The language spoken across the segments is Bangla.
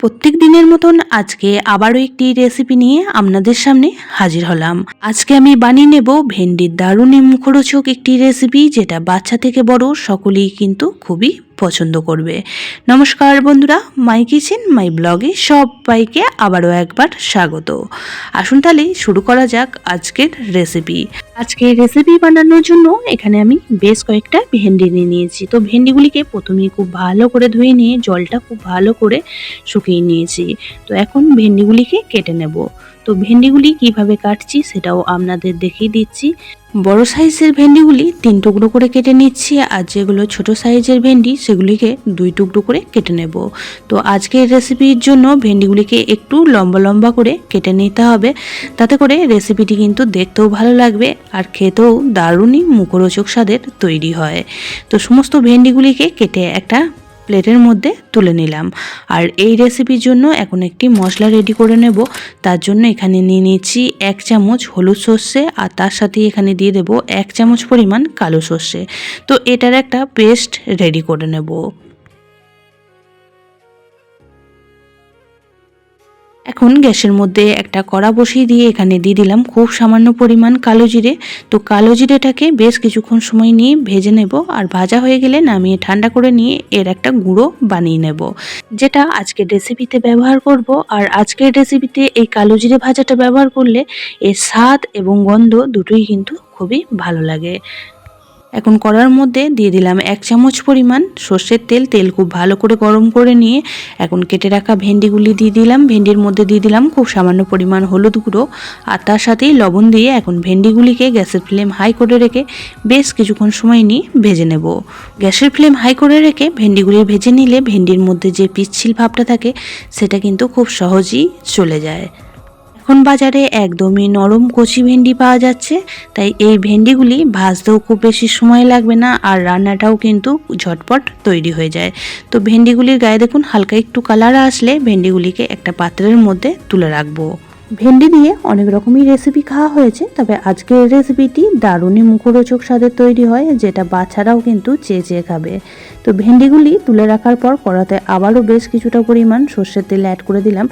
প্রত্যেক দিনের মতন আজকে আবারও একটি রেসিপি নিয়ে আপনাদের সামনে হাজির হলাম। আজকে আমি বানিয়ে নেব ভেন্ডির দারুণ মুখরোচক একটি রেসিপি, যেটা বাচ্চা থেকে বড় সকলেই কিন্তু খুবই পছন্দ করবে। নমস্কার বন্ধুরা, মাই কিচেন মাই ব্লগে সবাইকে আবারও একবার স্বাগত। আসুন তাহলে শুরু করা যাক আজকের রেসিপি। আজকে রেসিপি বানানোর জন্য এখানে আমি বেশ কয়েকটা ভেন্ডি নিয়ে নিয়েছি। তো ভেন্ডিগুলিকে প্রথমেই খুব ভালো করে ধুয়ে নিয়ে জলটা খুব ভালো করে শুকিয়ে নিয়েছি। তো এখন ভেন্ডিগুলিকে কেটে নেব। তো ভেন্ডিগুলি কিভাবে কাটছি সেটাও আপনাদের দেখিয়ে দিচ্ছি। বড় সাইজের ভেন্ডিগুলি 3 টুকরো করে কেটে নিচ্ছি, আর যেগুলো ছোট সাইজের ভেন্ডি সেগুলিকে 2 টুকরো করে কেটে নেব। তো আজকের রেসিপির জন্য ভেন্ডিগুলিকে একটু লম্বা লম্বা করে কেটে নিতে হবে, তাতে করে রেসিপিটি কিন্তু দেখতেও ভালো লাগবে আর খেতেও দারুণই মুখরোচক স্বাদের তৈরি হয়। তো সমস্ত ভেন্ডিগুলিকে কেটে একটা প্লেটের মধ্যে তুলে নিলাম। আর এই রেসিপির জন্য এখন একটি মশলা রেডি করে নেব। তার জন্য এখানে নিয়ে নিচ্ছি 1 চামচ হলুদ সর্ষে, আর তার সাথে এখানে দিয়ে দেব 1 চামচ পরিমাণ কালো সর্ষে। তো এটার একটা পেস্ট রেডি করে নেব। এখন গ্যাসের মধ্যে একটা কড়া বসিয়ে দিয়ে এখানে দিয়ে দিলাম খুব সামান্য পরিমাণ কালো জিরে। তো কালো জিরেটাকে বেশ কিছুক্ষণ সময় নিয়ে ভেজে নেব, আর ভাজা হয়ে গেলে নামিয়ে ঠান্ডা করে নিয়ে এর একটা গুঁড়ো বানিয়ে নেব, যেটা আজকের রেসিপিতে ব্যবহার করব। আর আজকের রেসিপিতে এই কালো জিরে ভাজাটা ব্যবহার করলে এর স্বাদ এবং গন্ধ দুটোই কিন্তু খুবই ভালো লাগে। এখন কড়ার মধ্যে দিয়ে দিলাম 1 চামচ পরিমাণ সর্ষের তেল। তেল খুব ভালো করে গরম করে নিয়ে এখন কেটে রাখা ভেন্ডিগুলি দিয়ে দিলাম। ভেন্ডির মধ্যে দিয়ে দিলাম খুব সামান্য পরিমাণ হলুদ গুঁড়ো, আর তার সাথেই লবণ দিয়ে এখন ভেন্ডিগুলিকে গ্যাসের ফ্লেম হাই করে রেখে বেশ কিছুক্ষণ সময় নিয়ে ভেজে নেব। গ্যাসের ফ্লেম হাই করে রেখে ভেন্ডিগুলি ভেজে নিলে ভেন্ডির মধ্যে যে পিচ্ছিল ভাবটা থাকে সেটা কিন্তু খুব সহজেই চলে যায়। এখন বাজারে একদমই নরম কচি ভেন্ডি পাওয়া যাচ্ছে, তাই এই ভেন্ডিগুলি ভাজতেও খুব বেশি সময় লাগবে না, আর রান্নাটাও কিন্তু ঝটপট তৈরি হয়ে যায়। তো ভেন্ডিগুলির গায়ে দেখুন হালকা একটু কালার আসলে ভেন্ডিগুলিকে একটা পাত্রের মধ্যে তুলে রাখবো। ভেন্ডি দিয়ে অনেক রকমই রেসিপি খাওয়া হয়েছে, তবে আজকের রেসিপিটি দারুণই মুখরোচক স্বাদের তৈরি হয়, যেটা বাচ্চারাও কিন্তু চেয়ে চেয়ে খাবে। তো ভেন্ডিগুলি তুলে রাখার পর কড়াতে আবারও বেশ কিছুটা পরিমাণ সর্ষের তেল অ্যাড করে দিলাম।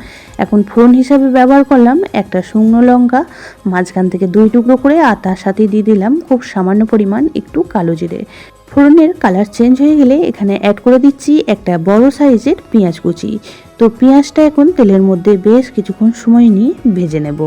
এখন ফোড়ন হিসাবে ব্যবহার করলাম একটা শুকনো লঙ্কা মাঝখান থেকে 2 টুকরো করে, আর তার সাথে দিয়ে দিলাম খুব সামান্য পরিমাণ একটু কালো জিরে। ফোড়নের কালার চেঞ্জ হয়ে গেলে এখানে অ্যাড করে দিচ্ছি একটা বড় সাইজের পেঁয়াজ কুচি। তো পেঁয়াজটা এখন তেলের মধ্যে বেশ কিছুক্ষণ সময় নিয়ে ভেজে নেব।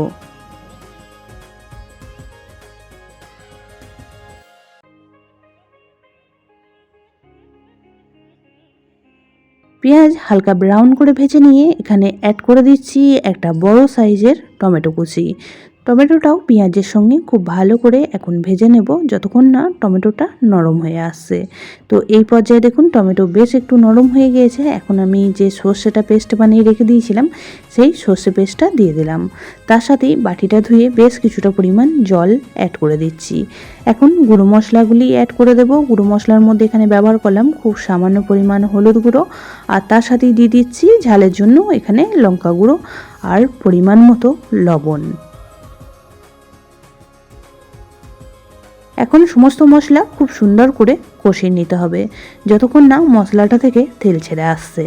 পেঁয়াজ হালকা ব্রাউন করে ভেজে নিয়ে এখানে অ্যাড করে দিচ্ছি একটা বড় সাইজের টমেটো কুচি। টমেটোটাও পেঁয়াজের সঙ্গে খুব ভালো করে এখন ভেজে নেব যতক্ষণ না টমেটোটা নরম হয়ে আসছে। তো এই পর্যায়ে দেখুন টমেটো বেশ একটু নরম হয়ে গিয়েছে। এখন আমি যে সর্ষেটা পেস্ট বানিয়ে রেখে দিয়েছিলাম সেই সর্ষে পেস্টটা দিয়ে দিলাম। তার সাথেই বাটিটা ধুয়ে বেশ কিছুটা পরিমাণ জল অ্যাড করে দিচ্ছি। এখন গুঁড়ো মশলাগুলি অ্যাড করে দেব। গুঁড়ো মশলার মধ্যে এখানে ব্যবহার করলাম খুব সামান্য পরিমাণ হলুদ গুঁড়ো, আর তার সাথেই দিয়ে দিচ্ছি ঝালের জন্য এখানে লঙ্কা গুঁড়ো আর পরিমাণ মতো লবণ। এখন সমস্ত মশলা খুব সুন্দর করে কষিয়ে নিতে হবে যতক্ষণ না মশলাটা থেকে তেল ছেড়ে আসছে।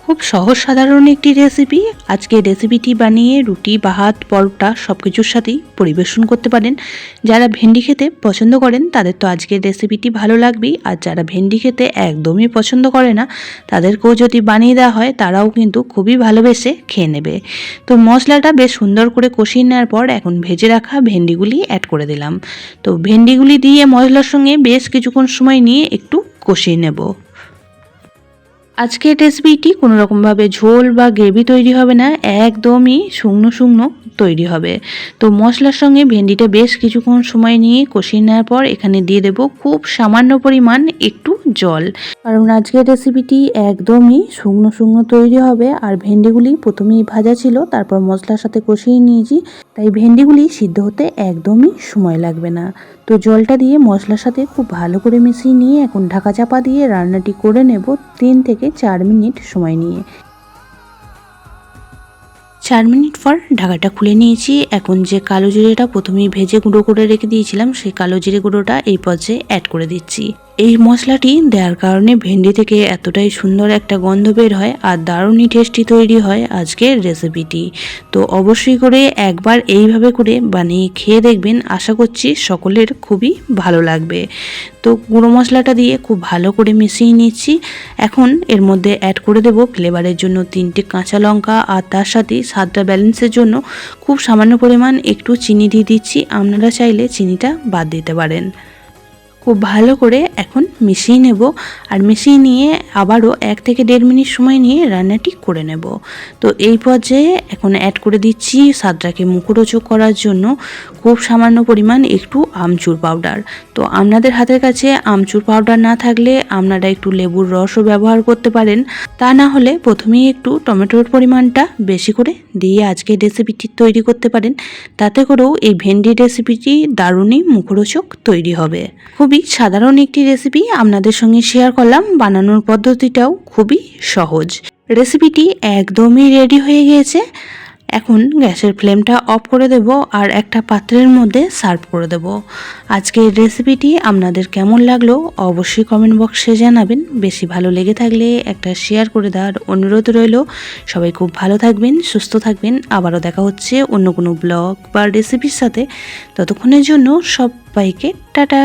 খুব সহজ সাধারণ একটি রেসিপি। আজকে রেসিপিটি বানিয়ে রুটি, ভাত, পরোটা সব কিছুর সাথেই পরিবেশন করতে পারেন। যারা ভেন্ডি খেতে পছন্দ করেন তাদের তো আজকের রেসিপিটি ভালো লাগবেই, আর যারা ভেন্ডি খেতে একদমই পছন্দ করে না তাদেরকেও যদি বানিয়ে দেওয়া হয় তারাও কিন্তু খুবই ভালোবেসে খেয়ে নেবে। তো মশলাটা বেশ সুন্দর করে কষিয়ে নেওয়ার পর এখন ভেজে রাখা ভেন্ডিগুলি অ্যাড করে দিলাম। তো ভেন্ডিগুলি দিয়ে মশলার সঙ্গে বেশ কিছুক্ষণ সময় নিয়ে একটু কষিয়ে নেব। আজকের রেসিপিটি কোনো রকমভাবে ঝোল বা গ্রেভি তৈরি হবে না, একদমই শুকনো শুকনো তৈরি হবে। তো মশলার সঙ্গে ভেন্ডিটা বেশ কিছুক্ষণ সময় নিয়ে কষিয়ে নেওয়ার পর এখানে দিয়ে দেব খুব সামান্য পরিমাণ একটু জল, কারণ আজকের রেসিপিটি একদমই শুকনো শুকনো তৈরি হবে। আর ভেন্ডিগুলি প্রথমেই ভাজা ছিল, তারপর মশলার সাথে কষিয়ে নিয়েছি, তাই ভেন্ডিগুলি সিদ্ধ হতে একদমই সময় লাগবে না। তো জলটা দিয়ে মশলার সাথে খুব ভালো করে মিশিয়ে নিয়ে এখন ঢাকা চাপা দিয়ে রান্নাটি করে নেব 3 থেকে 4 মিনিট সময় নিয়ে। 4 মিনিট পর ঢাকাটা খুলে নিয়েছি। এখন যে কালো জিরেটা প্রথমেই ভেজে গুঁড়ো করে রেখে দিয়েছিলাম সেই কালো জিরে গুঁড়োটা এই পর্যায়ে অ্যাড করে দিচ্ছি। এই মশলাটি দেওয়ার কারণে ভেন্ডি থেকে এতটাই সুন্দর একটা গন্ধ বের হয় আর দারুণই টেস্টি তৈরি হয় আজকের রেসিপিটি। তো অবশ্যই করে একবার এইভাবে করে বানিয়ে খেয়ে দেখবেন, আশা করছি সকলের খুবই ভালো লাগবে। তো গুঁড়ো মশলাটা দিয়ে খুব ভালো করে মিশিয়ে নিচ্ছি। এখন এর মধ্যে অ্যাড করে দেব ফ্লেভারের জন্য 3টে কাঁচা লঙ্কা, আর তার সাথে স্বাদটা ব্যালেন্সের জন্য খুব সামান্য পরিমাণ একটু চিনি দিয়ে দিচ্ছি। আপনারা চাইলে চিনিটা বাদ দিতে পারেন। খুব ভালো করে এখন মিশিয়ে নেব, আর মিশিয়ে নিয়ে আবারও 1 থেকে 1.5 মিনিট সময় নিয়ে রান্নাটি করে নেব। তো এই পর্যায়ে এখন অ্যাড করে দিচ্ছি স্বাদটাকে মুখরোচক করার জন্য খুব সামান্য পরিমাণ একটু আমচুর পাউডার। তো আপনাদের হাতের কাছে আমচুর পাউডার না থাকলে আপনারা একটু লেবুর রসও ব্যবহার করতে পারেন। তা না হলে প্রথমেই একটু টমেটোর পরিমাণটা বেশি করে দিয়ে আজকে রেসিপিটি তৈরি করতে পারেন। তাতে করেও এই ভেন্ডি রেসিপিটি দারুণই মুখরোচক তৈরি হবে। খুবই সাধারণ একটি রেসিপি আপনাদের সঙ্গে শেয়ার করলাম, বানানোর পদ্ধতিটাও খুবই সহজ। রেসিপিটি একদমই রেডি হয়ে গিয়েছে। এখন গ্যাসের ফ্লেমটা অফ করে দেব আর একটা পাত্রের মধ্যে সার্ভ করে দেব। আজকের রেসিপিটি আপনাদের কেমন লাগলো অবশ্যই কমেন্ট বক্সে জানাবেন। বেশি ভালো লেগে থাকলে একটা শেয়ার করে দেওয়ার অনুরোধ রইল। সবাই খুব ভালো থাকবেন, সুস্থ থাকবেন। আবারও দেখা হচ্ছে অন্য কোনো ব্লগ বা রেসিপির সাথে। ততক্ষণের জন্য সবাইকে টাটা।